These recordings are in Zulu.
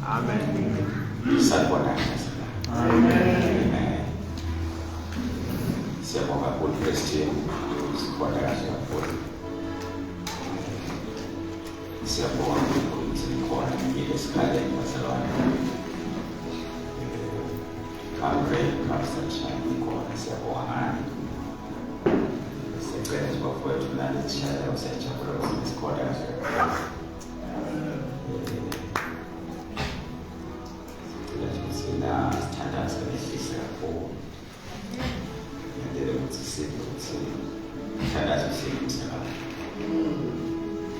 Amen. Sanibona. Amen. Siyabonga kakhulu Christian, sibona kahle kakhulu. Siyabonga ukuthi khona ngesikhathi emasalawana. Come rain, come sunshine, khona siyabonga. Sicela sibafowethu nani sishaya usajabula ukuthi kahle. Sina standards benehlisa kakhulu. Ngiyadela ukuthi ukuthi standards benehlisa kakhulu.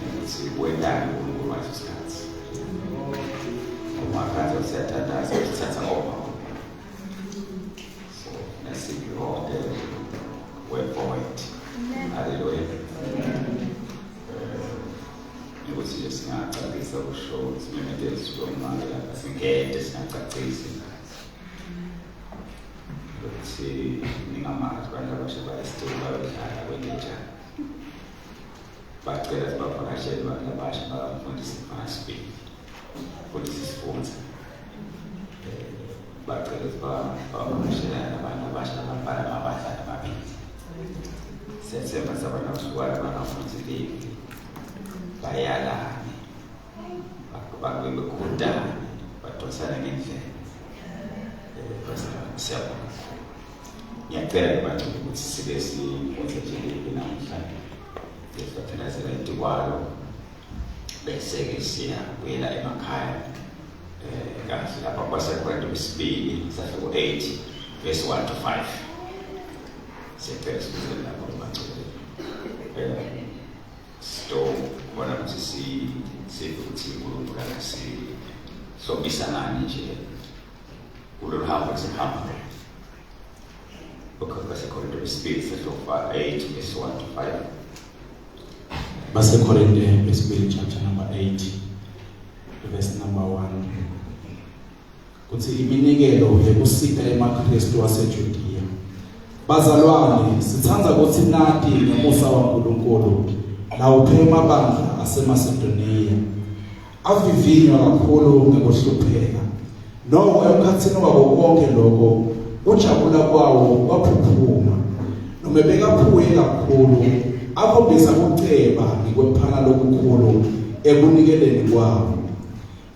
Ukuthi wendani uNkulunkulu wathi isikhathi. Uma kanti usiyatandaza usithatha ngoba. So nasiphi wonke word for it. Hallelujah. Ukuthi nje singacacisa usho simemethele sihlomanga lapha singede singacacisa ukuthi ningamazi abantu abasha bayisithuba bayadlala kwenetshana bacela sibavakashele abantu abasha babafundise ngaspidi fundise isifunza bacela sibavakashele abantu abasha ababhala amabandla amabili sethemba sabantu abasukwala bangafundisi livi bayalani bakubekudani badosana ngendlela siyabonga ngiyacela abantu ukuthi sibe sifunde nje namhlanje sizophindazela intikwalo bese-ke siyabuyela emakhaya kahle lapha kwaseKorinte wesibili sahluko 8 verse 1 to 5 siyacela sikuzele lapho bacele so bona ukuthi sifuthi uNkulunkulu sobisana nje kulolu hambo esihamba because baseKorinte wesibili sahluko 8 verse 1 to 5 baseKorinte wesibili chapter number 8 verse number 1 kuthi iminikelo yokusita emaKristu waseJudiya bazalwane sithanda ukuthi nathi ngemusa waNkulunkulu lawuphema amabandla aseMasedoniya avivinywa kakhulu ngekuhlupheka noko emkhathini wabo konke lokho ujabula kwawo kwaphuphuma noma bekaphuye kakhulu akhombisa ukuceba ngikwephana lokukhulu ekunikeleni kwawo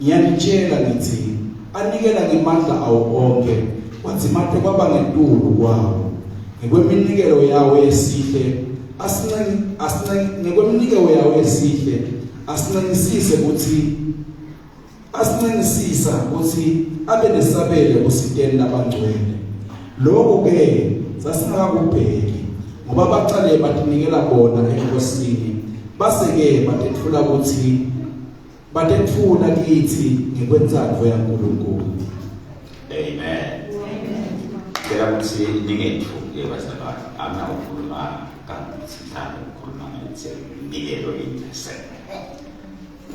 ngiyanitshela ngithi anikela ngemandla awo onke kwazimathe kwaba ngentulu kwawo ngekweminikelo yawo esihle ngekweminikelo yawo esihle asincenisisa ukuthi abe nesabelo kusiteni labangcwele lokho ke sasingakubheki ngoba baqale batinikela bona enkosini base-ke batethula kithi ngekwenzalo yaNkulunkulu. Amen. Kela ukuthi ningethuki bazalwane amna ukukhuluma kaMthithana ukukhuluma ngenikelo injese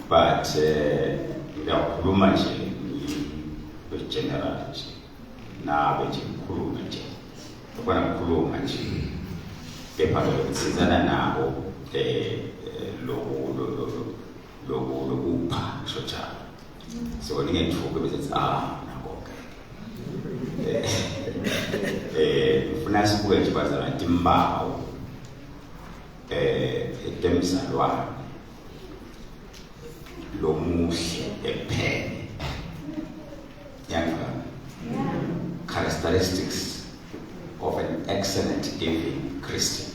but ngiyakhuluma nje general nje nabe nje ngikhuluma nje ukubona ngikhuluma nje kepha lokusizana nabo lokupha ngisho njalo so ningethuki bese nakho ufuna sibuke nje bazalwane timbawu etemzalwane lomuhle ephene yanga characteristics of an excellent giving Christian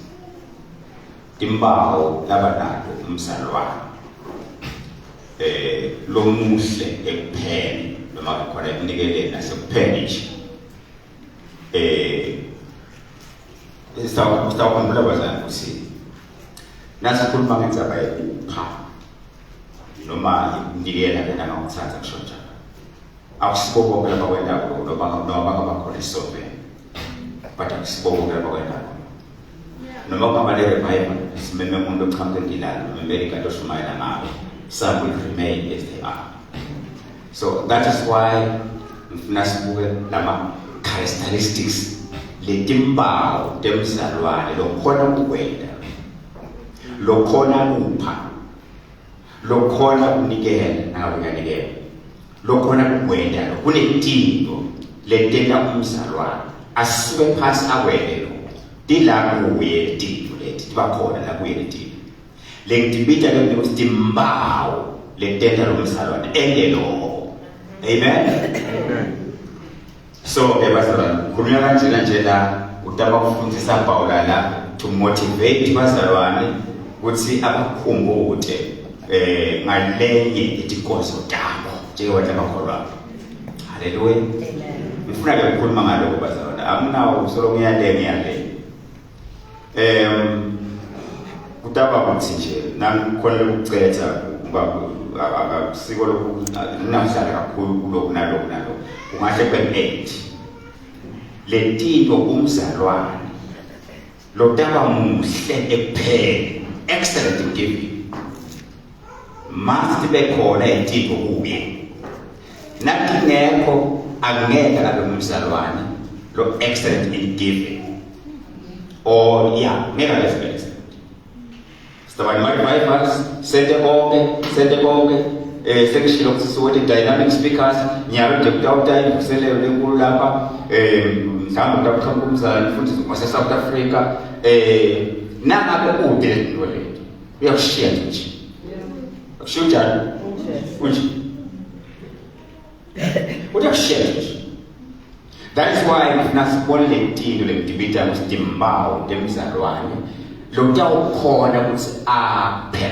timbawu labanalo umzalwane lomuhle ephene noma khona ekunikeleni nasekuphene nje sitawukhumbula bazalwane ukuthi nasi khuluma ngendzaba yokupha noma ikunikela lena ngokuthatha kusho njalo akusibo bonke laba kwendako noma bangabakhona esoveni but akusibo bonke laba kwendako noma kungaba le-revival simeme umuntu ochamuke endilana noma America toshumayela ngayo some will remain as they are so that is why ngifuna sibuke lama characteristics letimbawu temzalwane lokhona ukwenda lokhona upha lokhona unikela nawe uyanikela lokhona kuwenda lo kunetinto letenta umzalwane asuke phansi awele lo tila kuye tinto leti tibakhona la kuye tinto lengitibita ke ukuthi timbawo letenta lo mzalwane engelo. Amen. So bazalwane khulunywa kanjena nje la utaba kufundisa Paula la to motivate bazalwane ukuthi abakhumbule ngalenye itikozo tabo njengoba bakholwa. Haleluya. Ngifuna ke ukukhuluma ngaloko bazalwane akunawo solo ngiyale kutaba ukuthi nje nangikhona ukucetha akusiko lokhu namhlanje kakhulu kuloko naloko ungahle kwe-8 letinto umzalwane lotaba muhle ekuphela excellent in giving must be khona itinto kuye nathi ngekho angeke abe umzalwane lo excellent in giving or ngeke abe Stabani Marivals, sente konke, sekishilo ukuthi dynamic speakers, nyalo deputy kusele lenkulu lapha, mhlawumbe utakukhamba kumzali futhi wase South Africa, nangabe ude into le. Uyakushiya nje. Akushiya njalo. Uyakushiya nje. That is why nasibona lentilo lemdibita kusidimbawo temzalwane. Lokuyawukhona ukuthi aphe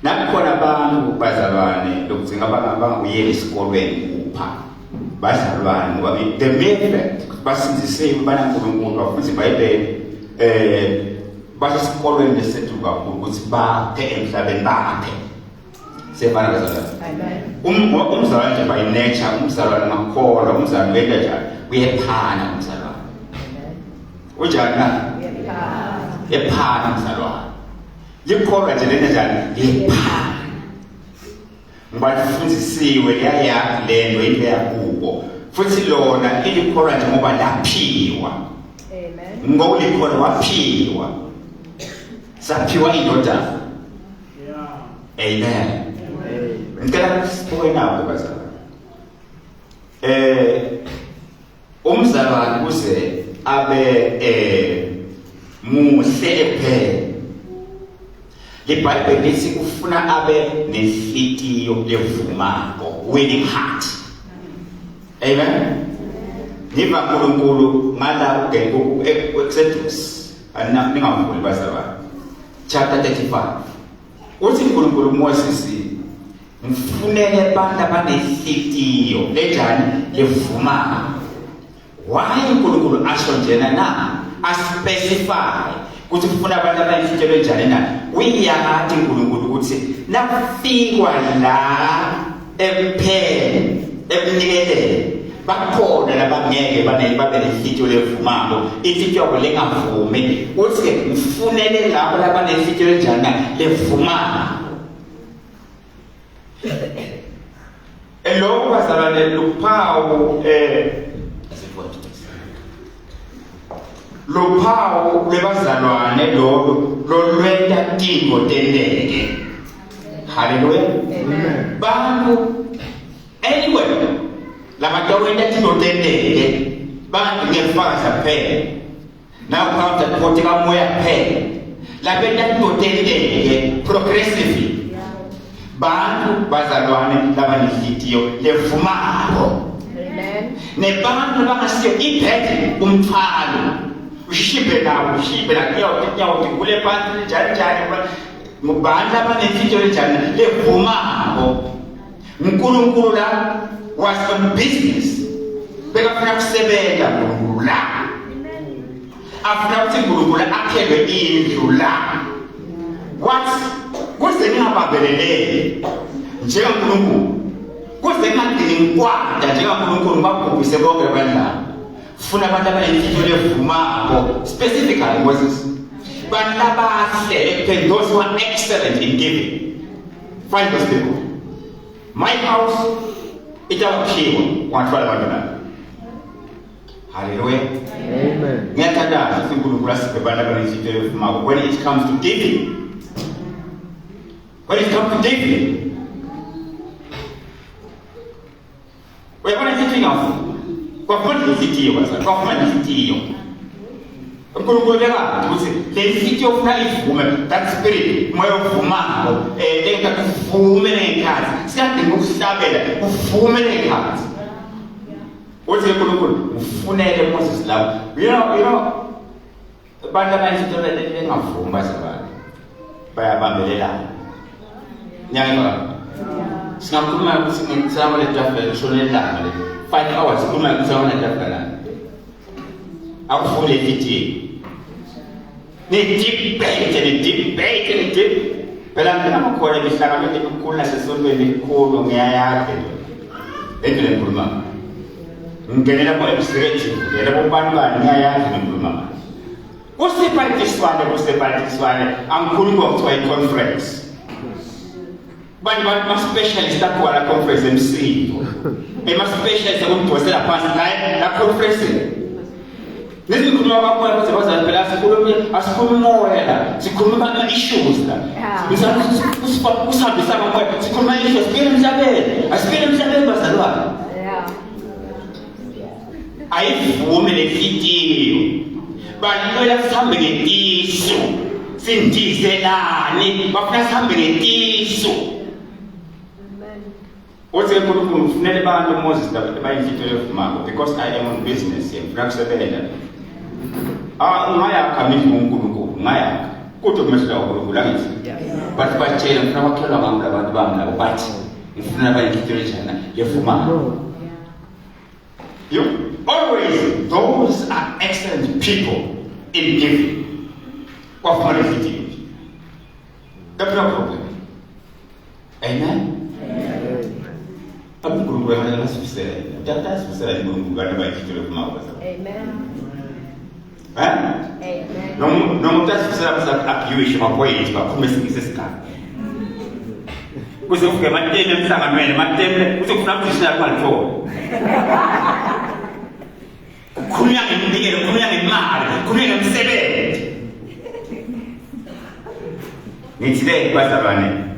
nakukhona abantu bazalwane lokudzinga abanguyela esikolweni kupha bazalwane ngoba the main fact basizisile banaNkulunkulu bafuthi iBhayibheli basesikolweni lesethu kakhulu ukuthi baphe emhlabeni baphe sefana bazalwane. Umzalwane nje by nature umzalwane makholwa umzalwane wenda njani uyephana umzalwane unjani na ephana mzalwane likholwa nje lento njani liphana ngoba lifundisiwe liyayakho lento into yakubo futhi lona ilikholwa nje ngoba laphiwa. Amen. Ngoba ulikholwa waphiwa saphiwa indodana. Amen. Ngicela sibuke nabo bazalwane umzalwane kuze abe muhle ephela leBhayibheli lithi kufuna abe nesitiyo levumako willing heart. Amen. Niba uNkulunkulu ngala Exodus ningavuli bazalwane chapter 35 uthi uNkulunkulu Moses mfunele abantu abanesitiyo lenjani levumako. Why uNkulunkulu asho njena na aspecify ukuthi ufuna abantu abanesitshelo njani na uyathi uNkulunkulu ukuthi nakufikwa la ekuphele ekunikelele bakhona labangeke babe nesitshelo levumako isitshelo yabo lengavumi uthi ufunele labo labanesitshelo njani levumako. Lokho bazalwane luphawu lophawu lwebazalwane lolwenta tinto tendeke. Haleluya. Amen. Bantu anyway lamatawenda tinto tendeke bantu ngefakaza phela na ukhawunta photi kamoya phela labenda tinto tendeke progressively bantu bazalwane labanehitiyo levumako. Amen. Nebantu bangasiyo iphethe umthwalo ushibe la nyawo kule phansi njani mubandla abanesitshelo njani levumako. uNkulunkulu la was on business bekafuna kusebenza uNkulunkulu la afuna ukuthi uNkulunkulu akhelwe indlu la what kuze ngingababelelele njengoNkulunkulu kuze ngingadini ngikwada njengoNkulunkulu ngibabhubhise bonke abandla funa abantu abanesitshelo levumako specifically Moses bantu abahle those who are excellent in giving. Find those people. My house itawakhiwa wantwala abantwana. Hallelujah. Amen. Ngiyathandaza ukuthi uNkulunkulu asiphe abantu abanesitshelo levumako when it comes to giving. When it comes to giving anything else. Kwafuna isitiyo bazali, kwafuna isitiyo. Unkulunkulu beka ukuthi le isitiyo ufuna ivume, that spirit moya uvumako, lenga kuvume nekhathi. Siyadinga ukuhlabela, uvume nekhathi. Uthi unkulunkulu ufunele Moses lapho. You know abantu abaninzi bengavumi bazali. Bayabambelelana. Nyanga. Singakhuluma ukuthi ngitsama le tafela lishone ilanga le 5 hours sikhuluma ngitsama le tafela. Akufule fiti. Ni debate. Phela mina ngikhola imihlangano emikhulu nasesontweni elikhulu ngiyayakhe. Endle ngikhuluma. Ngingenela mo executive, ngiyela bobantu ngiyayakhe ngikhuluma. Kusepartiswane angikhuluma ngokuthiwa i-conference. Bantu ma-specialist akho la conference MC. Ma-specialist akudosela phansi la conference. Nesikhuluma kakhulu ukuthi bazali phela asikhulumi moya la, sikhuluma ama-issues la. Usihambisa kamoya, sikhuluma issues, siphile emhlabeni bazalwane. Ayivume le fitiyo. Balula sihambe ngetiso. Sindizelane, bafuna sihambe ngetiso. Uthi uNkulunkulu ufunele abantu Moses bayifitelo evumako because I am on business here. Ngakusebenza. Ngayakha mina uNkulunkulu, ngayakha. Kodwa kumele uNkulunkulu angithi. Bathi batshela ngifuna bakhelwa ngami labantu bami labo bathi ngifuna bayifitelo njana yevumako. You always, those are excellent people in giving. What money is it? That's no problem. Amen? Tapi guru yang ada spesial, jangan spesial guru guru ada baik itu mau pasal. Amen. Amen. Não está spesial pasal aqui hoje uma coisa, uma coisa que se escapa. Você fica mantendo sama mene, mantendo, você fica precisando quanto. Kunyang dinheiro, kunyang mal, kunyang msebenzi. Ngithile bazalwane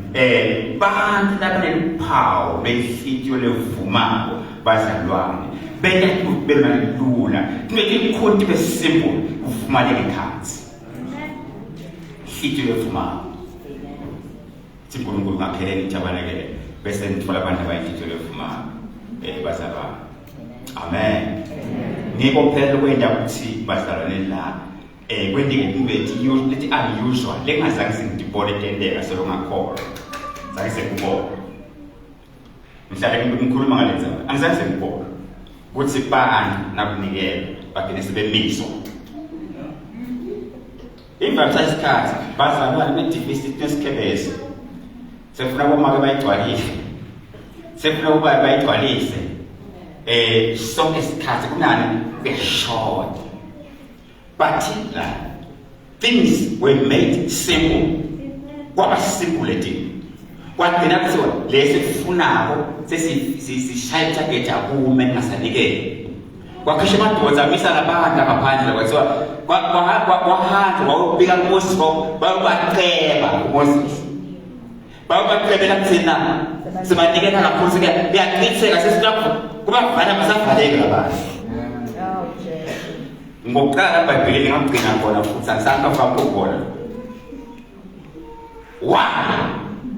bantu labanemphawu befityo levumako bazalwane benda kubemalula kuneke ikhonti besimple ufumaneke khansi fityo levumako sinkulunkulu ngakhelele itabanekele bese nithola abantu abayifityo levumako bazalwane. Amen. Ngiko phela kwenda ukuthi bazalwane la kwendike kubethi lethi unusual lengazange singidibone tendeka selongakhola zange sekubona mhlawumbe ngikhuluma ngalenza angizange sengibona ukuthi bantu nakunikela bagcine sebemiso imvamsa isikhathi bazalwane be-deficit nesikebese sefuna bomake bayigcwalise sefuna ubaba bayigcwalise sonke isikhathi kunani beshort. But things were made simple. Kwaba simple thing. Kwathina kuthiwa lesifunako sesishaya target akume ngasanike. Kwakhishwa amadoda amisa labantu ngaphandle kwathiwa kwahanjwa wawubika kuMoses bayobaceba kuMoses. Bayobacebela kuthina sibanikela kakhulu sike beyaqinisekisa sesilapho kuba vana basavaleke labantu. Ngokuqala eBhayibhelini ngagcina khona futhi angisanga mfaka khona.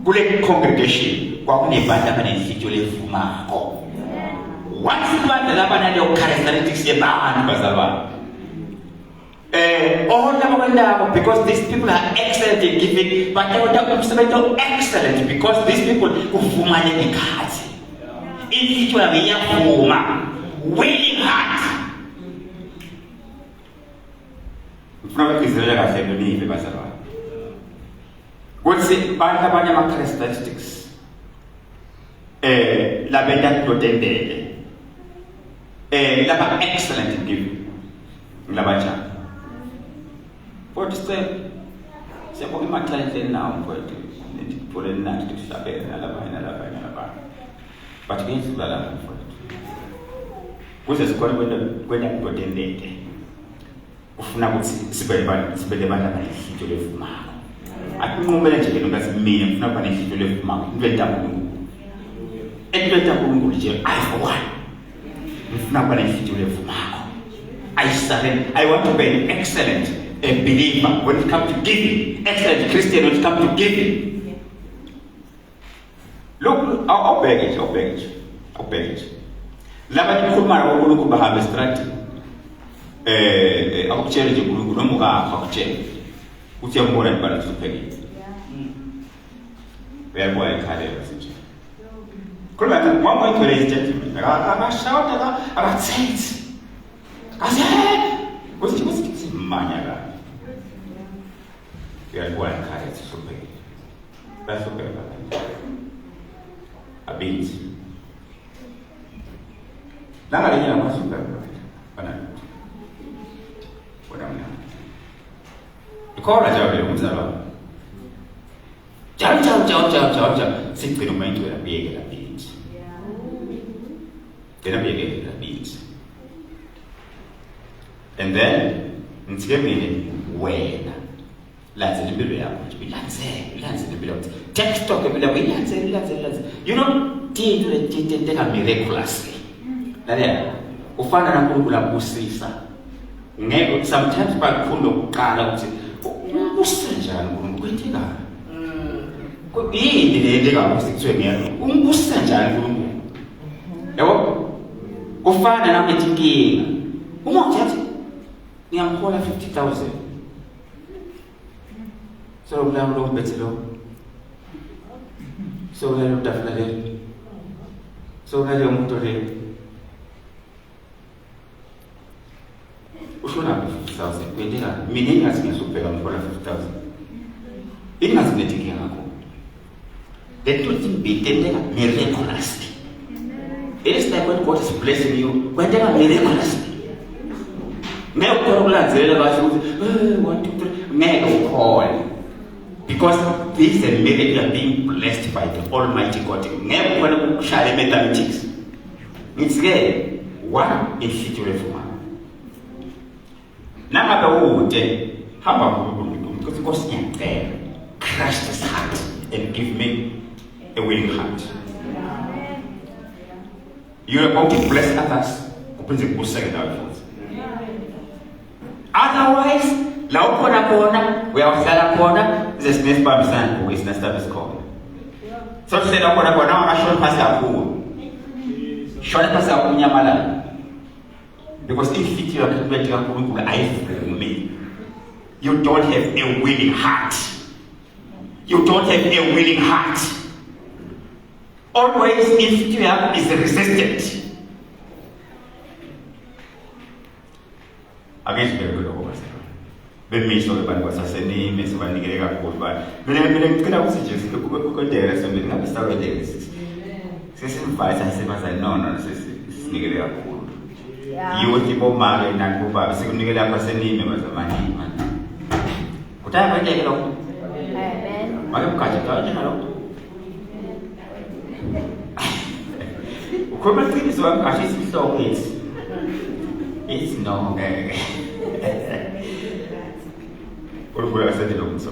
Kule congregation kwakunebantu abanefityo levumako. Once abantu labanaleyo characteristics yebantu bazalwane. All labo because these people are excellent in giving, but they are excellent because these people uvumane ikhathi. Ifityo yabo iyavuma, willing heart. Mfuna ukuzizela kahle ngenive bazalwane. Kuthi bantu abanye ama characteristics labenda kulotendele. Laba excellent in giving. Ngilabajana. For this time siyabonga ima-talent nawo mfowethu nitipole nathi kusabela labanye. But kuyenzula lapha mfowethu. Kuze sikhona kwenda kulotendele. Ufuna ukuthi sibele bantu abanefityo levumako. Akunqumele nje into ngathi mina ngifuna ukuba nefityo levumako. Into etabunkulu nje I for one. I want to be an excellent believer when it comes to giving, excellent Christian when it comes to giving. Look, I'll beg it. Laba nikhuluma ngokulungu bahamba estrati akutshela nje uNkulunkulu noma akakutshela uthi yambona ibala lihluphelile uyabona ikhalela sinje khuluma ngathi mama ithwele izinto akashawuta akatsensi kaze kuthi manya la uyabona ikhalela lihluphelile bahluphelile abinzi nanga lenye amasuka bana bona ikora jabe umzalo jam sigcina umuntu welabiyekela beat and then ngitshemile wena landzela impilo yakho nje ilandzele impilo yakho take stock impilo yakho ilandzele you know tinto letitenteka miraculously lalela ufana naNkulunkulu abusisa ngeke sometimes bakhulu ukuqala ukuthi ubusisa njani uNkulunkulu kwenzekani yini le ndeka kusithiwe ngeke ubusisa njani uNkulunkulu yabo ufana nametinkinga uma uthi ngiyamkhola 50,000 so kulalo umbethelo so kulalo tafula le so kulalo umuntu le ushona 50,000 kwendeka mina ingasingesubheka ngikhola 50,000 ingasinethingi ngakho the two things bitendeka miraculously it is like when God is blessing you kwendeka miraculously ngeke ukhola ukulandzelela kahle ukuthi 1 2 3 ngeke ukhole because this is a miracle you are being blessed by the Almighty God ngeke ukhola ukushaya mathematics ngitsi-ke one inhlithiwe fuma nangabe ude hamba kuNkulunkulu because Nkosi ngiyacela crush this heart and give me a willing heart. You're about to bless others uphenze kuseke nawe futhi. Otherwise la ukhona uyahlala khona zesinezibambisana ngokuyisinestablish khona. So sena khona angashona phasi kakhulu. Shona phasi kakhulu because if you are committed to God, me, you don't have a willing heart. You don't have a willing heart. Always, if you have is resistant. Against very good over. When me so the band was ascending, Miss Van Nigga called by. When I'm going to suggest to go there, something like started there. System 5 and 7 said, no, this is Nigga called. You tipo male na kuba sikunigela hapa seni nimezamani kutaka kwenda hilo amen mage mkaje taje halo ukoma tini so mkaje so it's no por essa de novo só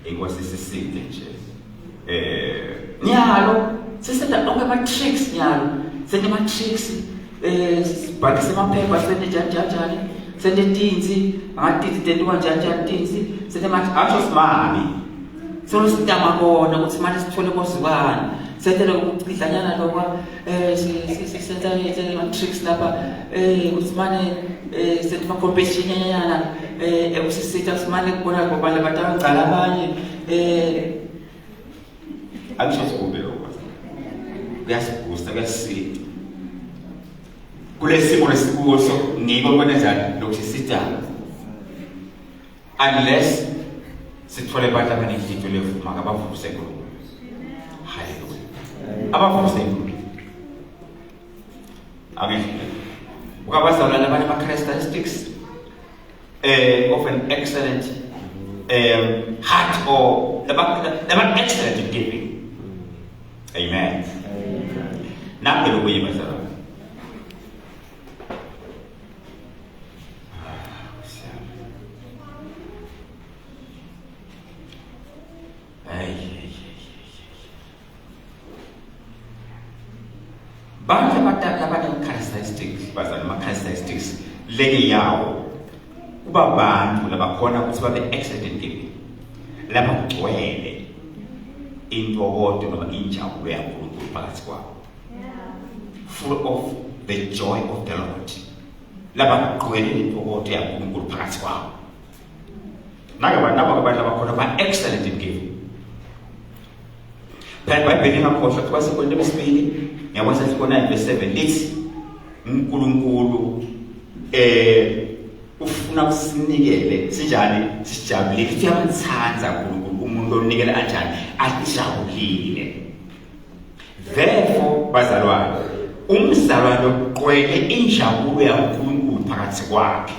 igual se sente nyalo sese da ngoma tricks nyalo sende matrix bhakise maphepha sende njani sende tinzi angatinzi tendiwa njani tinzi sende asho simami solo sitama kona ukuthi manje sithole kozibani sendele ukucihanyana lokwa senza matrix lapha ukuthi manje sende ma competition nyanyana ekusisitha simane kubona ngoba labantu abangcala abanye akusho sikube lokho kuyasibusta kuyasita kulesimo lesikuso ngiko kona njani lokusisita unless sithole abantu abaningi levuma abavuse kuNkulunkulu haleluya abavuse kuNkulunkulu amen ukabazalwa nabanye ama characteristics of an excellent heart or about excellent in giving. Amen. Now the way you bantu characteristics bazali characteristics lenge yawo kuba bantu labakhona ukuthi babe excellent in giving laba kugcwele intokodo noma injabulo yaNkulunkulu phakathi kwabo full of the joy of the Lord laba kugcwele intokodo yaNkulunkulu phakathi kwabo naka abantu abakhona ba excellent in giving. Phela iBhayibheli ngakhohlwa kuba sekonto besibili ngiyabona sikhona verse 7 lithi uNkulunkulu ufuna kusinikele sinjani sijabulile siyamthanda uNkulunkulu umuntu onikela kanjani ajabulile. Therefore bazalwane umzalwane oqwele injabulo yaNkulunkulu phakathi kwakhe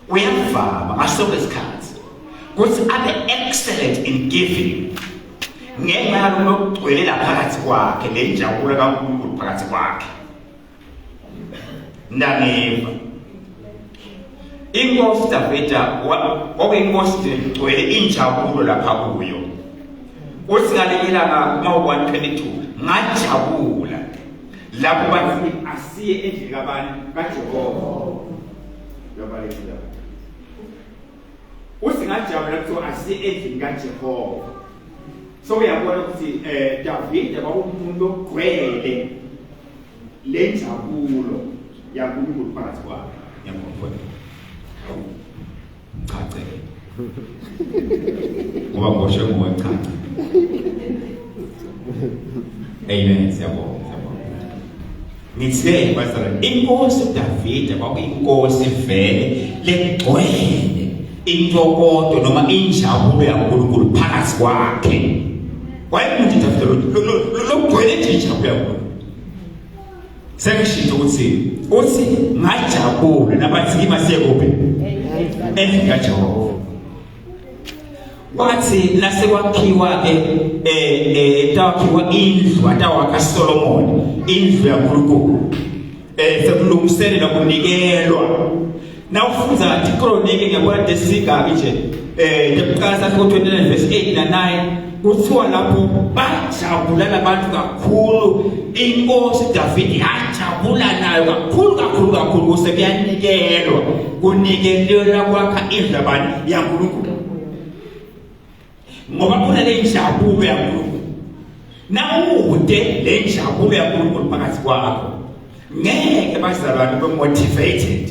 uyavama ngasonke isikhathi ukuthi abe excellent in giving ngenxa yalokugcwele la phakathi kwakhe le injabulo kaNkulunkulu phakathi kwakhe. Ndangeva inkosi Davida okuyinkosi egcwele injabulo lapha kuyo uthi ngalelanga ma-122 ngajabula lapho bathi asiye endlini kabani kaJehova yabalekile uthi ngajabula ukuthi asiye endlini kaJehova. So uyabona ukuthi Davida kwakumuntu ogcwele le njabulo yaNkulunkulu phakathi kwakhe. Ngiyabona chache ngoba ngosho ngoba chache. Amen. Siyabonga. Ngithe bazalwane inkosi Davida kwakuyinkosi vele legcwele intokodo noma injabulo yaNkulunkulu phakathi kwakhe. Wayemuntu Davida lokugcwele injabulo yaNkulunkulu. Sengisho ukuthi ngajabula nabathi imasiye kuphi kaJehova. Wathi nasekwakhiwa kwakhiwa indlu atawakha Solomon indlu yaNkulunkulu sekulungiselela kunikelwa. Nawufunza iKronike ngiyabona desigaba nje ngeqala sakho 29 verse 8 na 9 kuthiwa lapho bajabula labantu kakhulu inkosi Davida yajabula nayo kakhulu kuse kuyanikelwa kunikelwa kwakha indlu yabantu yaNkulunkulu ngoba kuna le njabulo yaNkulunkulu nawude le njabulo yaNkulunkulu phakathi kwakho ngeke bazalwane be motivated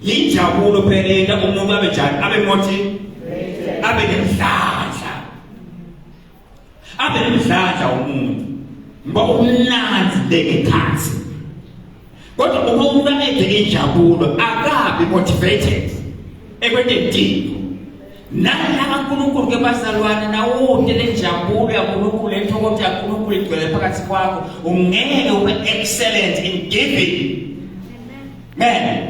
injabulo phela umuntu abe njani abe motivated abe nemdladla umuntu ngoba umnanzi lekhathi kodwa uma umuntu ede injabulo akabi motivated ekwendeni nala kaNkulunkulu ke bazalwane nawude le njabulo yaNkulunkulu entokozo yaNkulunkulu igcwele phakathi kwakho ungeke ube excellent in giving. Amen.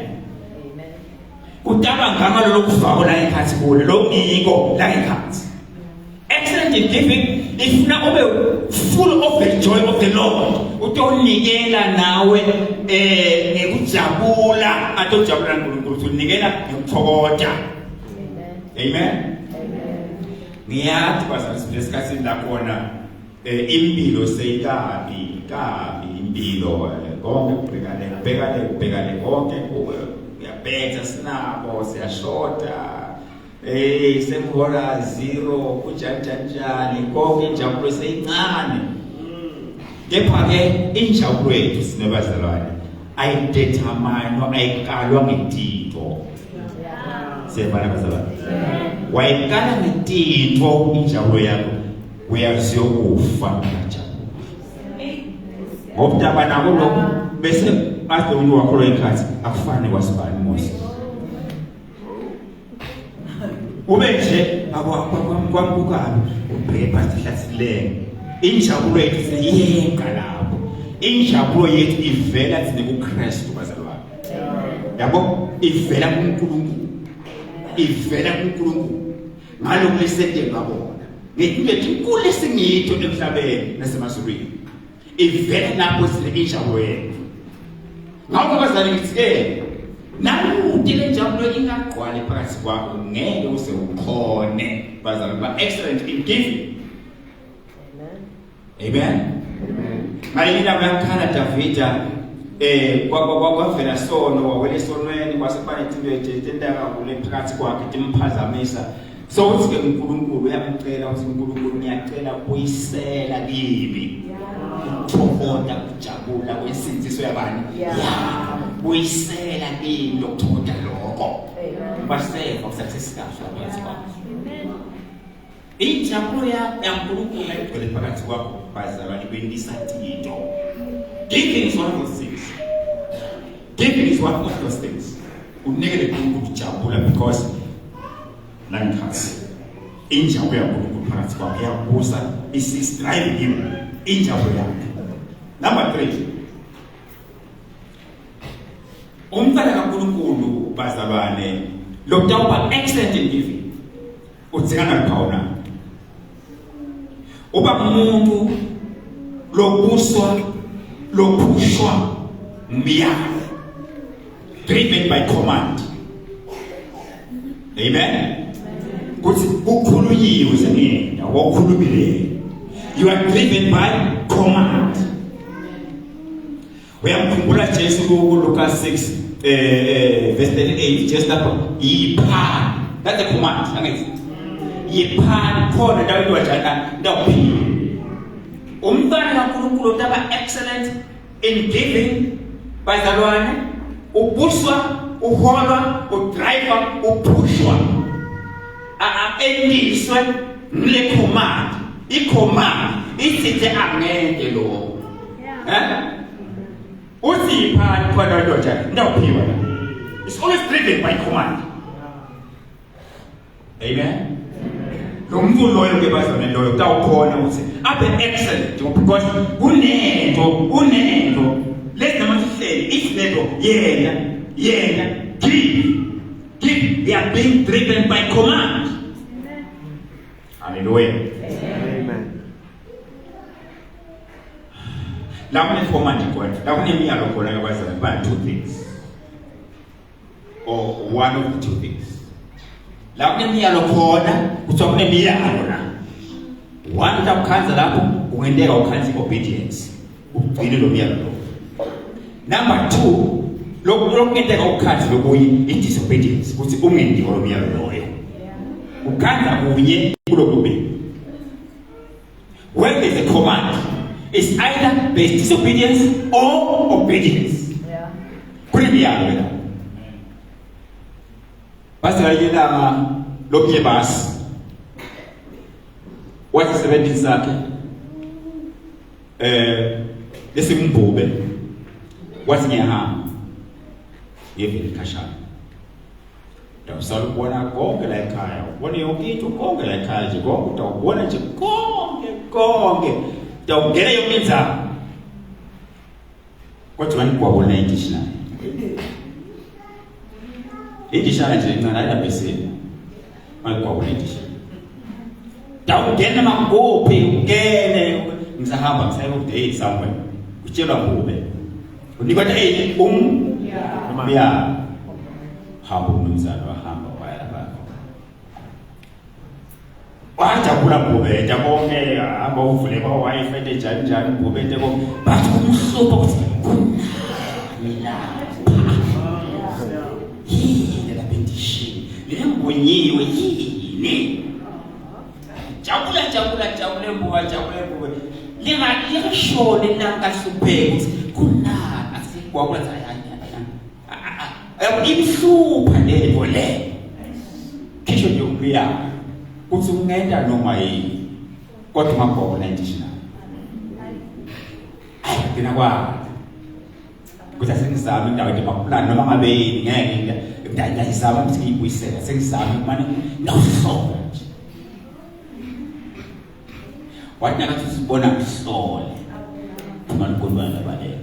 Kutaba ngama lokufaka la ekhathi kulo lo ngiko la ekhathi excellent in giving ifuna ube full of the joy of the Lord utonikela nawe ngekujabula atojabula uNkulunkulu unikela ngokuthokoza. Amen. Ngiyathi bazalwane lesikhathi la khona impilo seyikabi impilo konke ubhekane konke uyabhetha sinabo siyashota semhora 0 kujanjani konke injabulo seyincane. Kepha ke injabulo yethu sinebazalwane ayidetermine ayikalwa ngetito. Siyabona bazalwane wayikala ngetito injabulo yakho uyaziyokufa injabulo ngoba nako lokho bese ade umuntu wakho ekhathi akufane kwasibani Moses ube nje akwambukayo ubheka sihlathilenge injabulo yethu siyenga lapho. Injabulo yethu ivela thina kuKristu bazalwane yabo ivela kuNkulunkulu ngalokho lesente ngabona ngithi inkulu esingitho emhlabeni nasemazulwini ivela lapho sine injabulo yethu. Ngakho bazalwane ngithe naluthi le njabulo ingagqwali phakathi kwakho ngeke use ukhone bazalwane ba excellent in giving. Amen. Malila yakhala Davida kwavela sono wawele sonweni kwase kubanethimbeje tentaka kule phakathi kwakhe timphazamisa so uthi ke uNkulunkulu uyamcela uthi uNkulunkulu ngiyacela uyisela kimi ukuthokoza ukujabula kwesinziso yabani uyisela kimi lokuthokoza lokho baseka usuccess kahle phakathi kwakho injabulo yaNkulunkulu ayigcwele phakathi kwakho bazalwane bendisathito. Giving is one of those things. Giving is one of those things. Unegele kujabula because lankhasi injabulo yaNkulunkulu phakathi kwakho yabusa is driving him injabulo yakhe. Number 3. Umntana kaNkulunkulu bazalwane lokutawuba excellent in giving. Uthikana liphawona. Uba umuntu lobuswa lopushwa umyalo driven by command. Amen. Kuthi ukhuluyiwe sengena wokhulumile. You are driven by command. Uyamkhumbula Jesu ku Lucas 6 verse 38 just lapho yipha. That's a command. Angithi yipha khona ndawo wajana ndawuphi. Umntwana kaNkulunkulu utaba excellent in giving bazalwane ubuswa uholwa udriver upushwa endiswe le command i-command isithi angeke lo usipha khona ndoda ndawuphiwa. It's always driven by command. Amen. Lomuntu loyo ke bazalwane loyo utawukhona uthi abe excellent because unento let's not say it's level yena give they are being driven by command. Amen. Hallelujah. Amen. La kune command kwani la kune miyalo khona bazalwane by 2 things or one of the 2 things. La kune miyalo khona kuthiwa kune miyalo la one utakukhanza lapho ungendeka ukhanza obedience ugcine lo miyalo lo. Number 2 lokungenteka ukukhanza lokuyi disobedience ukuthi ungendi lo miyalo loyo ukhanza kunye kulokubili. When there's a command it's either there's disobedience or obedience. Kule miyalo la basi ayena lokuye basi wathi sebenzisa sakhe lesimbube wathi ngiyahamba yevele khashana ndawusala ukubona konke la ekhaya ubone yonke into konke la ekhaya nje konke utawubona nje konke utawungena yonke inzalo kodwa ngikwabona indishana nje incane ayabesela mayikwabona indishana dawungena makuphi ungene ngisahamba ngisayodate somewhere kutshelwa ngube unikwa hey ya hamba umzalo wahamba waya lapha wajabula ngube jabonke hamba uvule kwa wifi njani ngube nje ko bathi umhlobo ukuthi mina yini la bendishi lembonyiwe yini jabula mbuwa lingashone nankahlupheki ukuthi kunani asikwakwenza yani ibhlupha lento le kisho nje umbuya kuthi ungenda noma yini kodwa mabhona indishina ayina kwa kuthi sengizama indawo emakuplan noma ngabe yini ngeke ngiyayizama ukuthi ngiyibuyisela sengizama manje nohlobo wathi ngathi sibona kuhlole manje kodwa labalele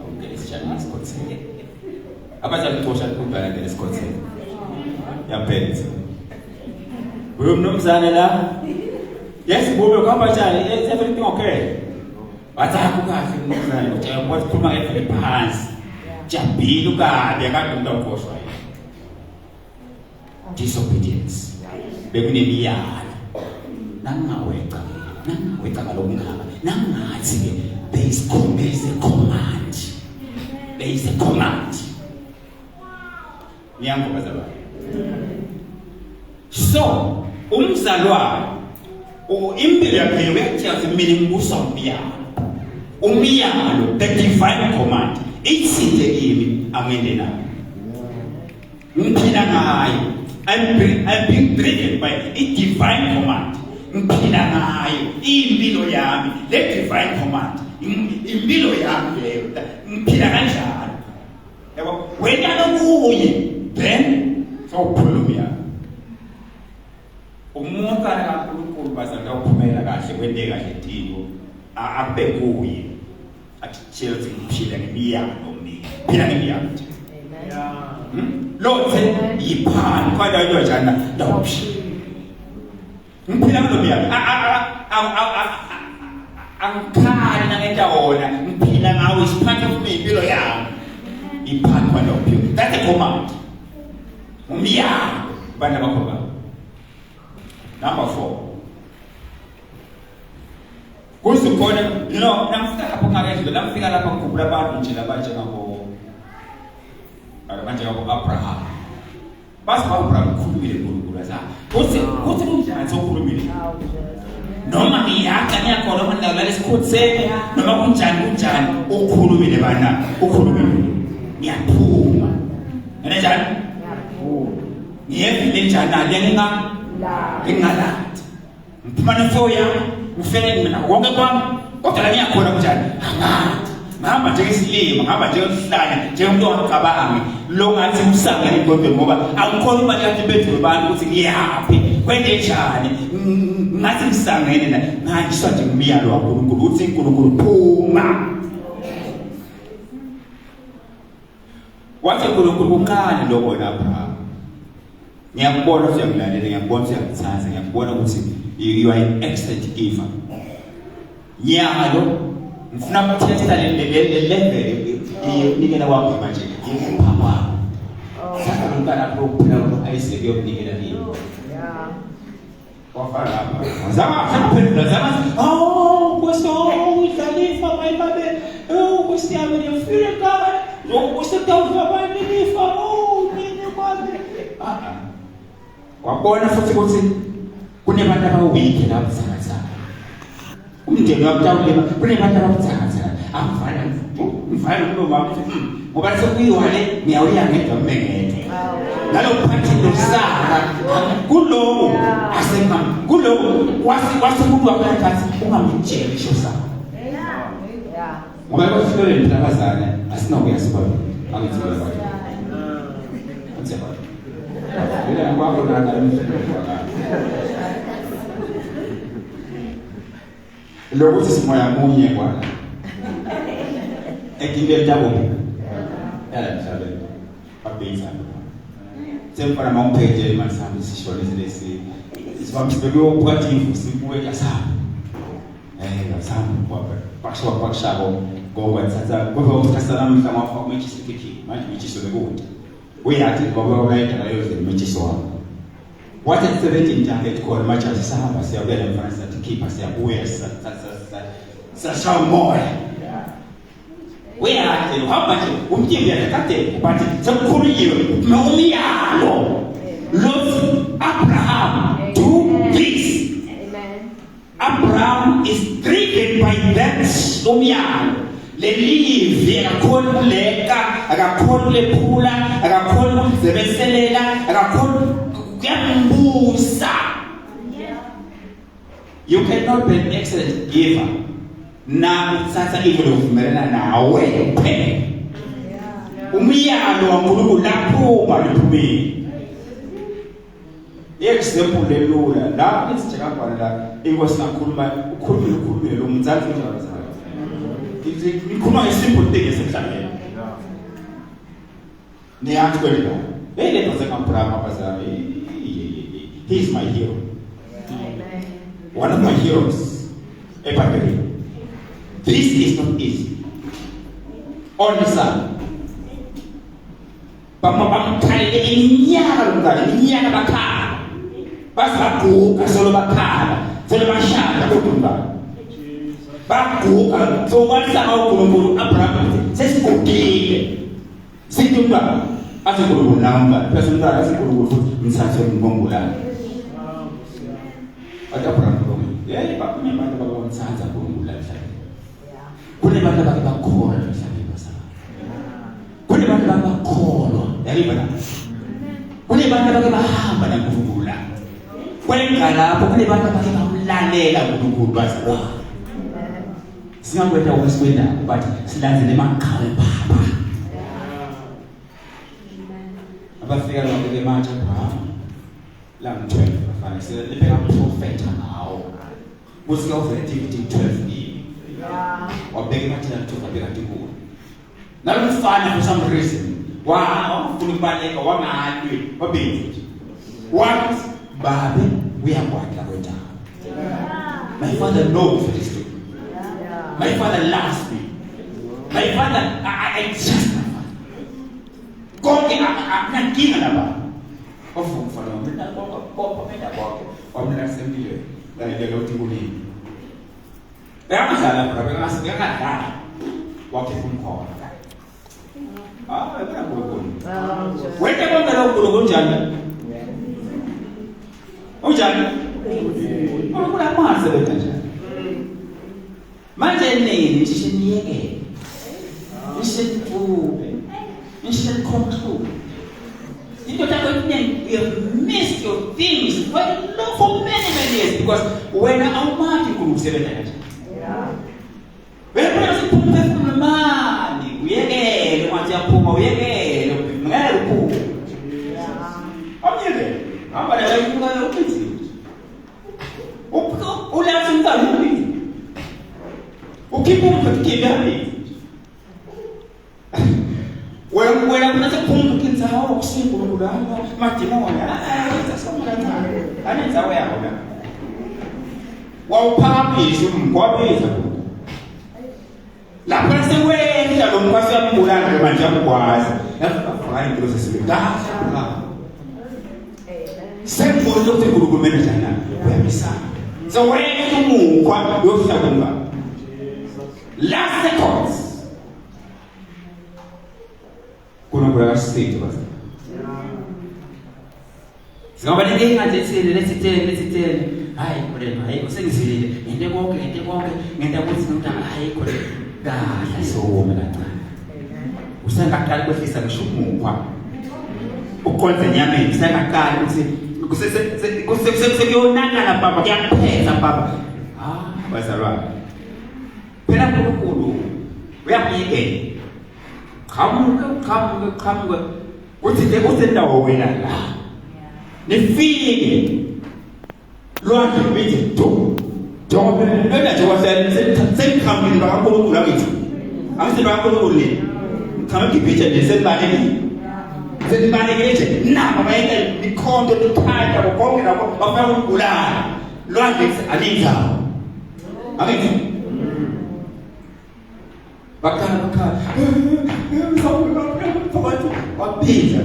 awungeke sishaya isikhothele abazali tosha kubhala ngesikhothele yaphethe uyo mnomzana la yes bobe kwamba njani is everything okay wathatha kahle mnomzana uthi kwathi khuluma ngefike phansi jabile ukabe akade umuntu awukhoshwa disobedience bekunemiyalo nangaweka ngalomngaba nangathi ke there is a It's a command. Niyangibona baba. So, umzalwane impilo yakhe uyachaza mina ngibusa umyalo, the divine command. Itsinde kimi amende nayo. Ngiphila ngayo. I'm being driven by a divine command. Ngiphila ngayo impilo yami, the divine command. Impilo yami leyo ngiphila kanjalo. Yabo wena nokuye then sawukhuluma. Umuntu kaNkulunkulu bazalwa ukuphumela kahle kwente kahle intilo abe kuye athi tshela ngiphila ngemiyalo mina phila ngemiyalo. Lothe yiphani kwada into njana ndawuphila ngiphila ngemiyalo angikhali nangendawona ngiphila ngawo isiphathe kimi impilo yami iphani kwada uphila. That's a command. Umyalo bana bakho. Number 4. Kusikhona namfika lapho ngakenzwe lamfika lapha ngikhumbula abantu nje labanje ngabo Abraham. Basi Abraham ukhulumile kuNkulunkulu aza. Kuthi kunjani sokhulumile? Noma ngiyakha ngiyakhona mandla lesikhutsene noma kunjani ukhulumile bana ukhulumile. Ngiyaphuma. Yena njani? Ngiyaphuma. Ngiyevile njani ngingalathi ngiphumana foya ngifele mina wonke kwami kodwa la ngiyakhona kunjani angathi ngihamba njengesilima ngihamba njengesihlanya njengomuntu ongacabanga lo ngathi usanga engqondweni ngoba angikhona imali yakhe bethu abantu ukuthi ngiyaphi kwende njani ngathi ngisangene na ngisho nje ngimiyalo waNkulunkulu uthi uNkulunkulu phuma wathi uNkulunkulu uqale lo bona Abraham. Ngiyakubona ukuthi uyangilalelela, ngiyakubona ukuthi uyangithatha, ngiyakubona ukuthi you are an excellent giver. Nyalo ngifuna ukutesta le level inikela kwakho manje ngiphampa. Sasa ngikana ukuphila ayiseke yokunikela yini. Yeah. Wafala lapha. Zama phela zama. Oh, questo Khalifa my babe. Oh, questo yami ngifile kama. Lo questo tawuza bani nifa. Oh, nini kwazi. Wabona futhi ukuthi kunebantu abawiki la buthakathaka. Umndeni wabutawulema kunebantu ababuthakathaka. Angifana nomama ngoba sekuyiwale ngiyawuya ngedwa mmengete. Nalokuphathi losaka kulo asemama kulo wasumuntu waphatha ungamtsheli isho sakho. Yeah. Ngoba kufikele ntabazana asinakuya sibona angithula bathi. Utseba. Bila kwako na lokuthi simoya munye kwana ekile tabo yala mhlaba abeyisa semfana mawupheke masambi sishone lesi isibamsibeke ukwathi sibuye kasana kasana pakshabo ngoba tsatsa ngoba ukasana mhlama wafa umechiso kiki manje umechiso bekude uyathi ngoba wayeka leyo umechiso wakho wathi 17 target call manje asihamba siyabela mfana sathi keeper siyabuya sashamoya uyathi uhamba nje umthibi yakade bathi sekukhuluyiwe nomyalo lothi Abraham do this. Amen. Abraham is driven by that umyalo lelive akakhuleka akakhululephula akakhuluzebeselela akakhuluyambusa. You cannot be an excellent giver na utsatsa into lokuvumelana nawe kuphela. Umyalo waNkulunkulu laphuma liphumile. Example lelula la ngisithe kakhona la inkosi nakhuluma ukhulumile lo mzansi njalo zakhe. Ngikhuluma ngesimple thing esemhlabeni. Niyathi kweli. Bele Abraham abazali. He is my hero. One of my heroes. Epaphras. This is not easy. Only son. Bamkhalele iminyaka bakhala. Basaguga solo bakhala. Solo bashada lokuba. Baguga so wathi uNkulunkulu Abraham sesigugile. sithi umntwana asikhulume namba phela umntwana asikhulume futhi mthathe ngibongolana Abraham yeye bakume abantu ababontshanza ngongolana emhlabeni kune bantu abakholwa emhlabeni basana kune bantu abakholwa yalibona kune bantu abakebahamba naNkulunkulu kwenga lapho kune bantu abakebamlalela uNkulunkulu bazalwa singakwenda ukweswenda bathi silandzele emaqhawe baba abafika lapho ke manje la mthweni bafana selipeka profeta ngawo kusika uVeticity 12 wabeka mathela mthweni wabeka tinkulu nalomfana for some reason ufuna ukubaleka wangalwi wabezi what babe uyakwatla kwendaba my father knows this story my father loves me my father I just konke akunankinga naba ofumfana mina konke phela konke wamina sempilweni lalela uthi kulini bayamdlala bra ngakadlala wakhe kumkhona ebona ngokoni wena konke lokho kunjani unjani ukula mase benjani manje nini sishiniyeke isipube conclude into that you missed your things for many years because when I'm marking group 7 when I put money uyekele manje yaphuma uyekele ngeke uphume awuyekele hamba la ukuba uphezulu ulathi umntana uphezulu ukhipha umphezulu wena kunathi kuphuma kinzawo ukusinkulunkulu madimoni sasamulana anenzawo yakho la wawuphakamisa umgwabeza lapha sekwenda lo mkwasi yambulana manje yakwazi yafaka into sesibeka sembolo ukuthi kurukumene njana uyamisana so wena umukwa yofika kumba last seconds kuna kula state basi singoba lenkinga lesithele hayi kodwa hayi usengizilile ngente konke ngenta ukuthi nomntana hayi kodwa kahle sowoma kancane usengaqala kwehlisa ngisho umukwa ukonze nyameni usengaqala ukuthi kusekuyonakala baba kuyapheza baba bazalwane phela uNkulunkulu uyamyekela Kamu uthi usendawo wena la nifike lwandle bithi njengoba nona nje wasekhambini bakaNkulunkulu akithi angiselo kaNkulunkulu le khama kibhicha nje senibane nje naba bayeke ikhonto lithatha konke lapho bafuna ukugulana lwandle alinzawo akithi bakhala waphinza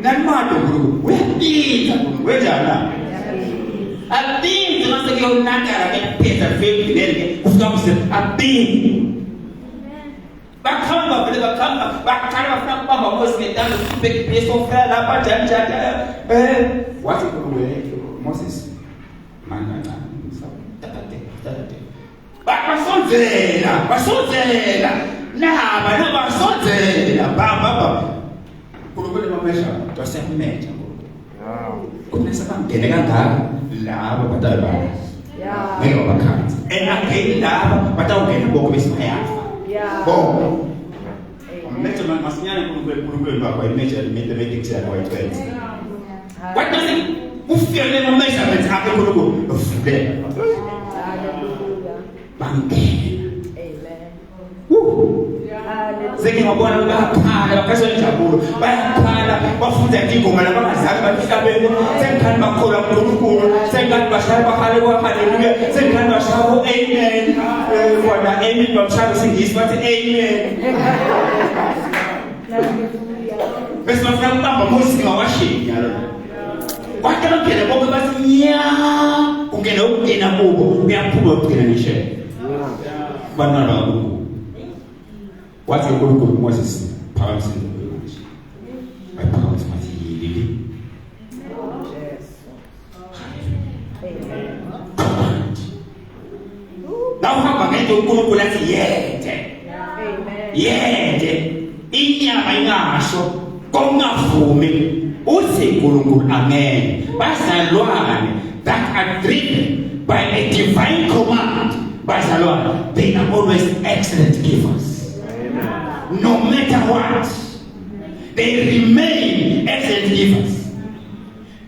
nanimado ngulu uyaphinza wenjana aphinza mase kuyonakala kephinza vele kufika kuse aphinza bakhamba bakhala bafuna kubamba Moses ngedalo beso fela lapha njani wathi Moses manje tatate basonzela baba kulubele mamesha twasemeja kunesa bangene kangaka laba badala ngeke bakhanze engakhe laba batawungena bonke besiyafa bonke umeja masinyane kulubele bakho imeja mathematics yakho ayitwenza what does it ufike mamesha benza akhe kulubele ufike bangena Zeki mabwana bakhala bakasonjabulo bayakhala bafunda ingoma labangazali bahlabene sengikhani bakhola uNkulunkulu sengikhani bahlala bakhale kwa haleluya sengikhani bashaya amen wona amen bamshaya singisi bathi amen bese bafuna ukubamba Moses ngawashini yalo kwathi bangena bonke bathi nya ungena kubo uyaphuma ukugcina ngishe banana uNkulunkulu wathi uNkulunkulu Moses phakamisa indlela ukuthi bayiphakamisa ngathi yilili nawuhamba ngento uNkulunkulu athi yede inyama ingasho kongavumi uthi uNkulunkulu amen bazalwane that are driven by a divine command bazalwane they are always excellent givers. Amen. No matter what they remain excellent givers.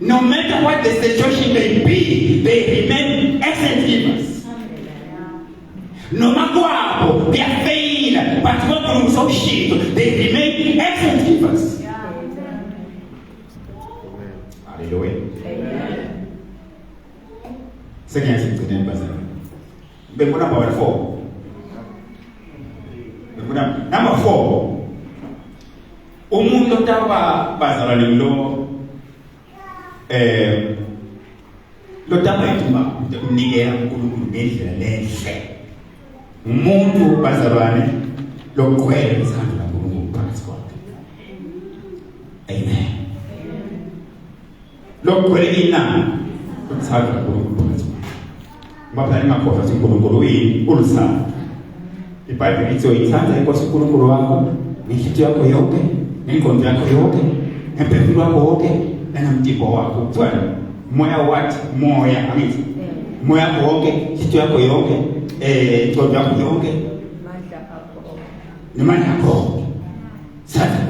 No matter what the situation may be they remain excellent givers. No matter what, they are failing, but God will so shit. They remain excellent givers. Hallelujah. Amen. Second thing, number 4. Number 4. Umuntu otaba bazalwane lo taba itumba umnikela uNkulunkulu ngendlela lenhle. Umuntu bazalwane lokwela isandla laNkulunkulu phakathi kwakhe. Amen. Lokwela inani isandla laNkulunkulu phakathi kwakhe. Ngoba ngakhohlwa ukuthi uNkulunkulu ulusana. iBhayibheli ithi uyithanda inkosi uNkulunkulu wakho ngenhliziyo yakho yonke, ngengqondo yakho yonke, ngemphefumulo wakho wonke, nangamtimbo wakho. Kuthiwa moya wathi moya angithi. Moya wakho wonke, inhliziyo yakho yonke, ingqondo yakho yonke, nemandla akho. Satha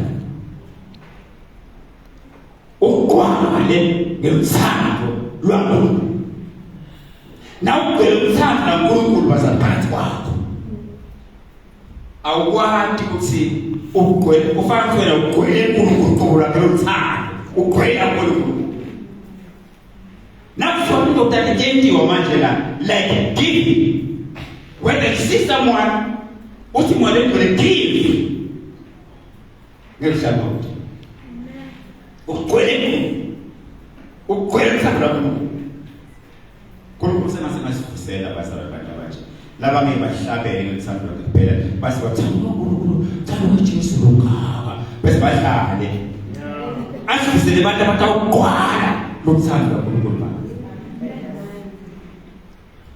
ukwale ngemthando lwaNkulunkulu. Nawu ngemthando laNkulunkulu basaphakathi kwakho. Awukwati ukuthi ugwele ufana wena ugwele uNkulunkulu lakhe lothando ugwele uNkulunkulu. Nakufa umuntu otathendiwa manje la like give when you see someone uthi mwale ngole give ngelishano ugwele uthando lwaNkulunkulu. UNkulunkulu sengasifusela bazalwane abantu abanje laba ngebahlabele ngethando lakhe kuphela base bathanda uNkulunkulu thanda uJesu lokaba bese badlale asifusele abantu abatawuqwala lothando lwaNkulunkulu.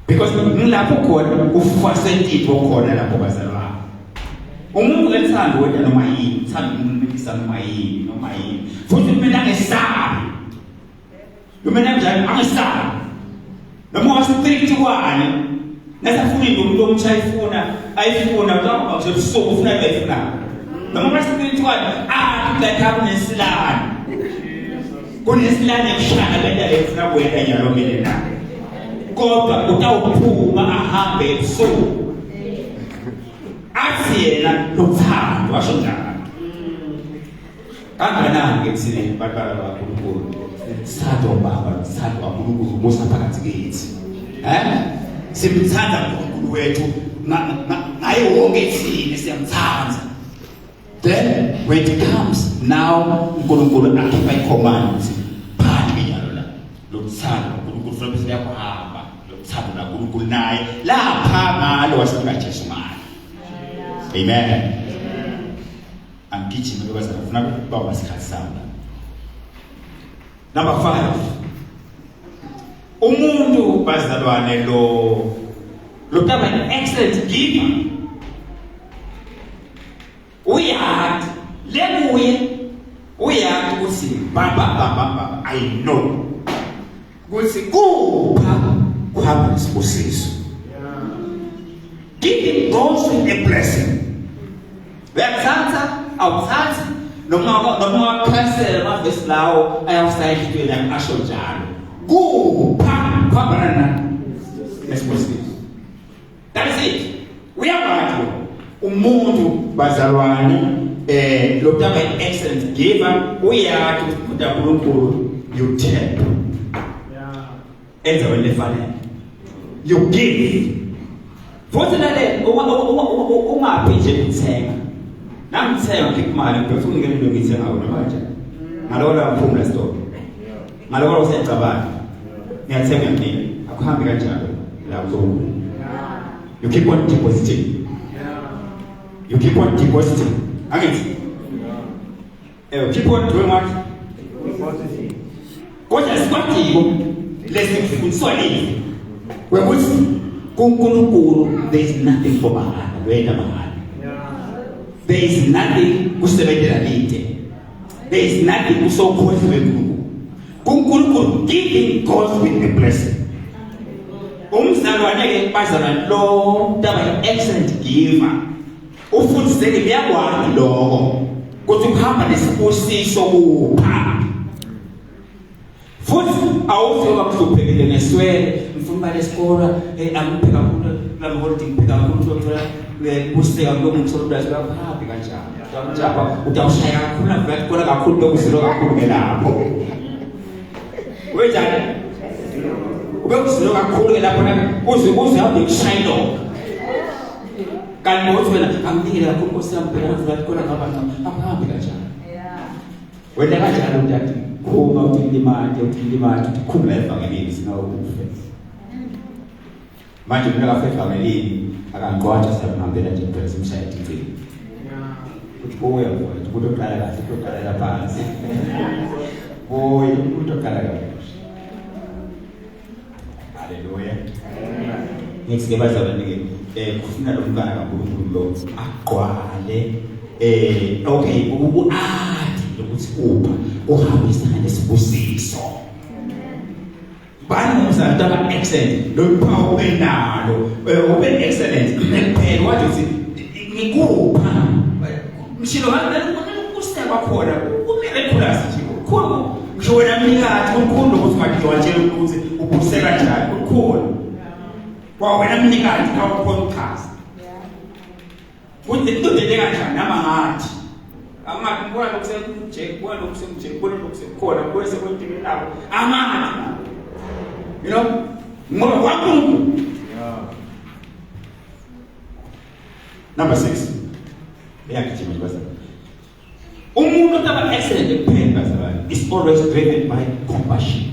Because ngilapho khona ufasentipho khona lapho bazalwane. Umuntu lethanda wena noma yini, thanda umuntu noma yini. Futhi kumele angesabi. Kumele angesabi. Noma wasitrict wane. Nasafuna umuntu omchayifuna, ayifuna ngoba uzobusuku ufuna ayifuna. Noma wasitrict wane, kudla nesilane. Kunesilane kushaka benda efuna kwenda nyalo ngene na. Kodwa utawuphuma ahambe ebusuku athi yena lothando washo njalo kanganani ke thina bakala kaNkulunkulu sithatha ubaba sithatha uNkulunkulu musa phakathi kithi simthanda uNkulunkulu wethu ngaye wonke thina siyamthanda. Then when it comes now uNkulunkulu akhipha icommand phakathi njalo la lothando uNkulunkulu futhi siyakuhamba thando laNkulunkulu naye lapha ngalo wasifika Jesu ngalo. Amen. Angigijima ngoba sifuna ukubamba isikhathi sami. Number 5. Umuntu bazalwane lo taba excellent giver. Uyathi lebuye uyathi ukuthi baba I know ukuthi kupha kuhamba isibusiso. Giving goes with a blessing. Uyathatha awuthathi noma phasela mavesi lawo ayawusayithwe la asho njalo. Kupha kuhamba nesibusiso. That is it. Uyabantu umuntu bazalwane lo taba excellent giver uyathi ukuthi uNkulunkulu you tap. Enza wena efanele. You give. Futhi lale ungapi nje ukuthenga. Namthenga ngikimali ngifuna ngene into ngithenga wona manje. Ngalona mphumela store. Ngalona usecabanga. Ngiyathenga mina. Akuhambi kanjalo la uzobona. You keep on depositing. You keep on depositing. Angithi Keep on doing what? Kodwa sikwatiko lesifundiswa nini? Wekuthi kuNkulunkulu there is nothing for mahala, wena mahala. There is nothing kusebenzela lite. There is nothing kusokhohliwe kuNkulunkulu. kuNkulunkulu giving goes with the blessing. Umzalwane ke bazalwane lo taba excellent giver. Ufundiseke liyakwazi lokho. Kuthi kuhamba nesibusiso kupha. Futhi awufika kuhluphekile neswele mfuna lesikole angipheka kakhulu lamholdi ngipheka kakhulu uthola kuseka ngomuntu soldazi lapha kanjani. Utamjapa utawushaya kakhulu nakukona kakhulu bekuzilo kakhulu ngelapho. Wenzani? Ubekuzilo kakhulu lapho uze uhambe kushayino. Kanti ngothi wena angikile kakhulu kosiyampela ukukona ngaba ahambe kanjani. Wena kanjani utati? Uma utimimanje khumula evangelini singawufe. Manje mina kafe evangelini akangqwatsha siyamhambela nje phela simshaya igcini. Uthi boya mfowethu kutoqala kahle kutoqala phansi. Boya kutoqala kahle. Hallelujah. Next ke bazalwane ke kufuna lo mntwana kaNkulunkulu lo aqwale okay ubuadi lokuthi upha uhambisana nesibusiso. Bani umzali taba excellent lo power benalo ube excellent kuphela wathi ngikupha mshilo kuseba khona kumele khulasi nje kukhulu ngisho wena mnikazi uNkulunkulu ukuthi makuthiwatshela ukuthi ubusela kanjani kukhulu kwa wena mnikazi awukhona ukuchaza ukuthi into kanjani namangathi amathi ngibona lokusemjeke ngibona lokusekhona kwese kwentini lapho amathi you know ngoba kwaNkulunkulu. Number 6 eyakhithi basa umuntu otaba excellent ekuphela bazalwane is always driven by compassion.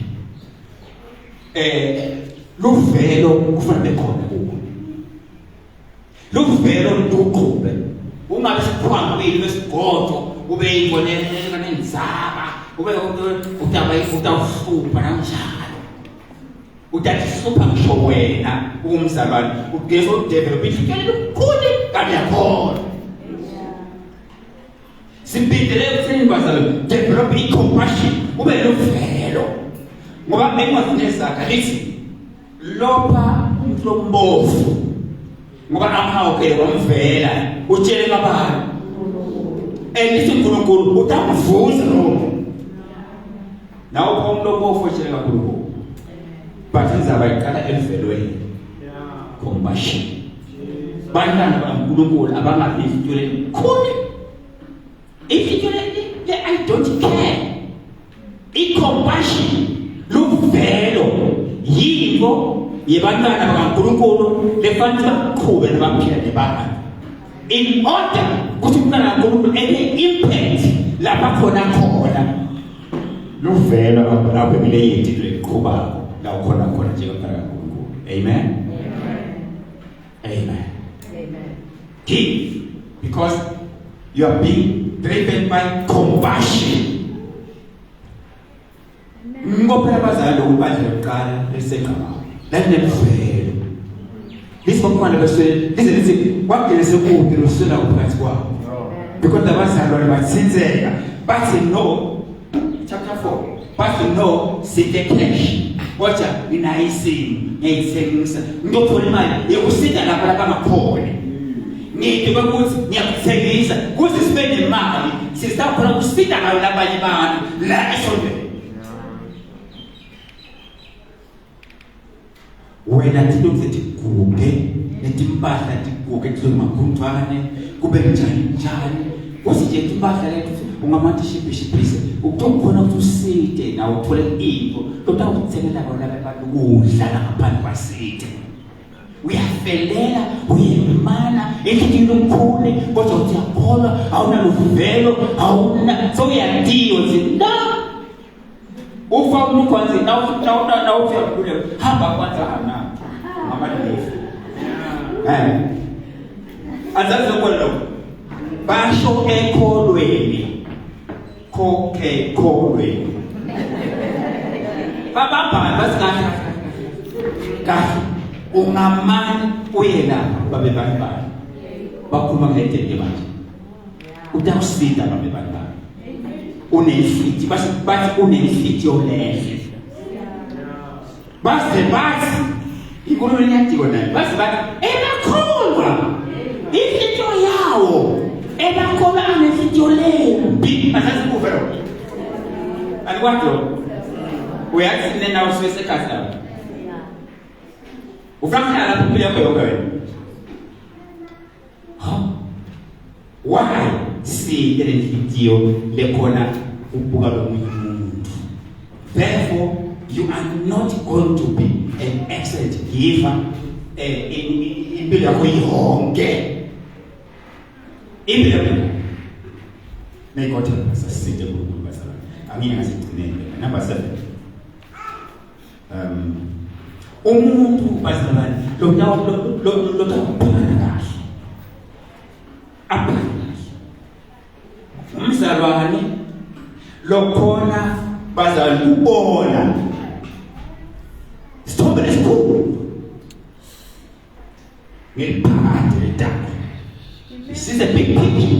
Luvelo kufanele khona kubo. Luvelo luqhube ungabe sikhwangile wesigodo ube yibonela kanenzaba ube utawuhlupha namnjalo utahlupha ngisho wena umzalwane ugezo develop ifikele ukukhule kanti yakhona. Siphindele ekutheni bazalwane develop i-compassion ube luvelo ngoba engwazinezakha lithi lopha umuntu lombovu ngoba amhawukele kwamvela utshele kabani elithi uNkulunkulu utamvuza lo nawo umuntu lombovu utshele kaNkulunkulu but izaba iqala emvelweni compassion. Bantwana bakaNkulunkulu abangabizi itoleni khona itoleni I don't care. I-compassion luvelo yinto yebantwana bakaNkulunkulu lefanele baqhube nabaphila nebanga in order ukuthi umntwana kaNkulunkulu ene-impact lapha khona luvelo lapho emileyeti leqhubako la ukhona njengamntwana kaNkulunkulu. Amen. Give because you are being driven by compassion. Ngoba abazali ukubandla lokuqala lesenqaba lalinevelo lisibonqwana besele lithi kwagelese kuphi losela uphakathi kwabo because abazali bathitheka bathi no chapter 4 bathi no sithe cash wacha inayisini ngiyithengisa ngiyothola imali yokusida lapha bangakhona ngithi ukuthi ngiyakuthengisa kuze sibe nemali sisakhona ukusida ngayo labanye abantu la esondweni. Wena tilokuthi kuke netimpahla tikuke tizomakhunthwane kube njani usije impahla lethu ungamatishipishipise ukutokhona ukuthi usite na uthole into utawuthengela bona abantu kudla ngaphandle kwasite uyafelela uyimana ekhithini lomkhulu kodwa uthi yakholwa awuna luvelo awuna so uyadiyo nje ufa umuntu kwanza na ufika kule hamba kwanza hana amadilifu azazi lokho basho ekholweni Korwe. Bababhali basikahle kahle ungamani uyena babebani bakhuluma ngedede manje utawusida babebani unelifiti bathi unelifiti yolehle bathi inkulumo iyadiko nayo bathi ebakholwa ifito yawo ebakholwa anefito lembi asasikuve lo anikwathi lo uyathi nena uswese khasa ufakhala lapho kuya kwena why see the video lekhona ubuka lomunye umuntu. Therefore you are not going to be an excellent giver impilo yakho yonke impilo nekothe sasite kukhulu basala angina ngasigcinele. Number 7 umuntu bazalwane lo kahle umzalwane lokhona bazalwane ubona sithombe lesikhulu ngephakathi letaka. This is a big picture.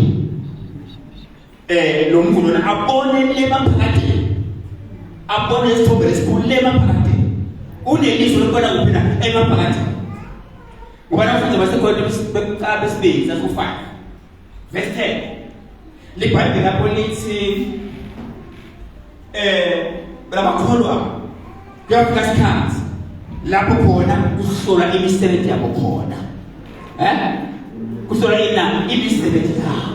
Lo muntu lona abone lemaphakathi abone isithombe lesikhulu lemaphakathi unelizwe lokubona kuphela emaphakathi. Ubana mfundi basekhona bekabe sibili saku5 verse 10 libhayibheli lapho lithi labakholwa kuyafika isikhathi lapho khona kuhlola imisebenzi yabo khona kuhlola imisebenzi yabo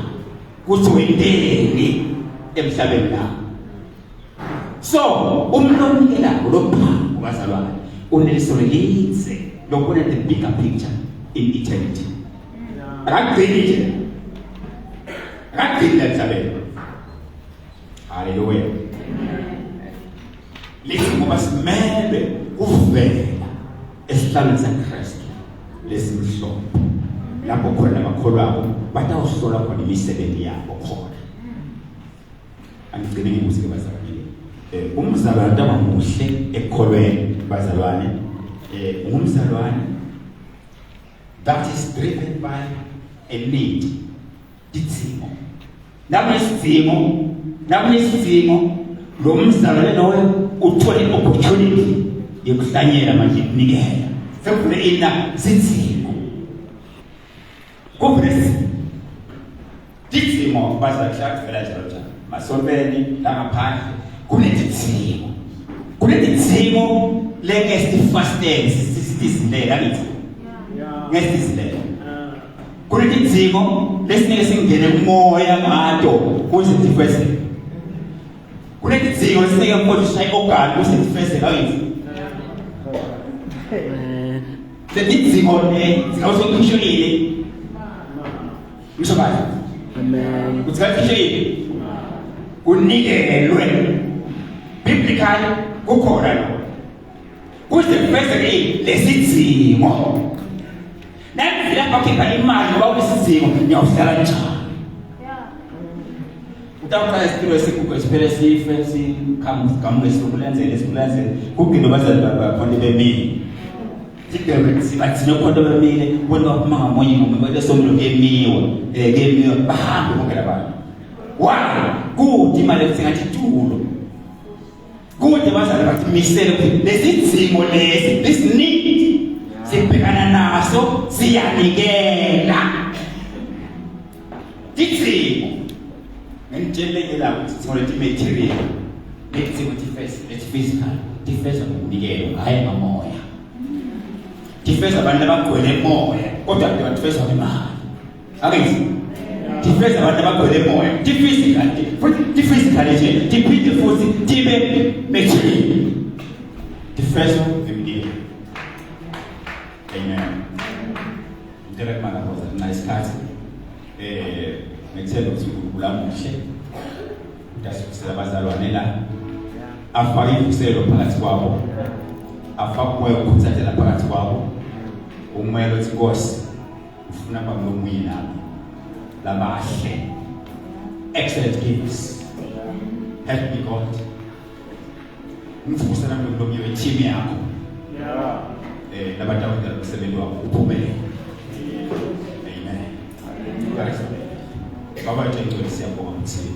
ukuthi wendeni emhlabeni la. So umlomike lapho lophambo bazalwane unelisolelise lokubona the bigger picture in eternity. Akagcini emhlabeni. Hallelujah. Lithi ngoba simele uvela esihlalweni saKristu lesimhlophe lapho khona abakholwayo batawuhlola khona imisebenzi yabo khona. Angigcine ngikuthi bazalwane umzalwane tabamuhle ekholweni bazalwane umzalwane that is driven by a need. Ditsimo nakunesidingo lo mzalwane loyo uthole opportunity yokuhlanyela manje kunikela sekule ina sidingo kubresi ditsimo bazahlala vela njalo masombeni la ngaphandle kuneditsimo lengesti fasting sisizindlela lithi ngesizindlela kuneditsimo lesinike singene umoya ngato kuzitifese kuneditsimo lesinike umoya ogani kuzitifese kayithileditsimo zikawusokhishoile mshobazi amen kutsikhishoile kunikelwe biblically kukhona lo kuzitifese lesitsimo navila bakhipha imali ngoba kusizimo ngiyawuhlala njani utawuqala isipilo esikuko esiphele sife sikamwe sikulanzele kugcina bazali bakhona bemini sibathina khona bemini bona baphuma ngamonye ngoba lesomlo kemiwe bahambe bonke labantu why kuthi imali esingathi tulo kuthi bazali bathi misele lesitsimo lesinidi sibhekana naso siyanikela ditsimo ngentshele la ukuthi material let's physical defense ukunikela hayi ngamoya defense abantu abagcwele moya kodwa defense imali akithi defense abantu abagcwele moya physical nje diphinde futhi tibe material defense ukunikela. Amen. Direct man was a nice cat. Ngithela ukuthi ukulamuhle. Dasukisela bazalwane la. Afake ikuselo phakathi kwabo. Afakwe ukuthathela phakathi kwabo. Umoya lothi Nkosi ufuna bamumunye nami. Labahle. Excellent gifts. Help me God. Mfukuzana mlomyo team yako. Na batawenda kusebenza upumele. Amen. Baba yetu tunakushukuru kwa mtini.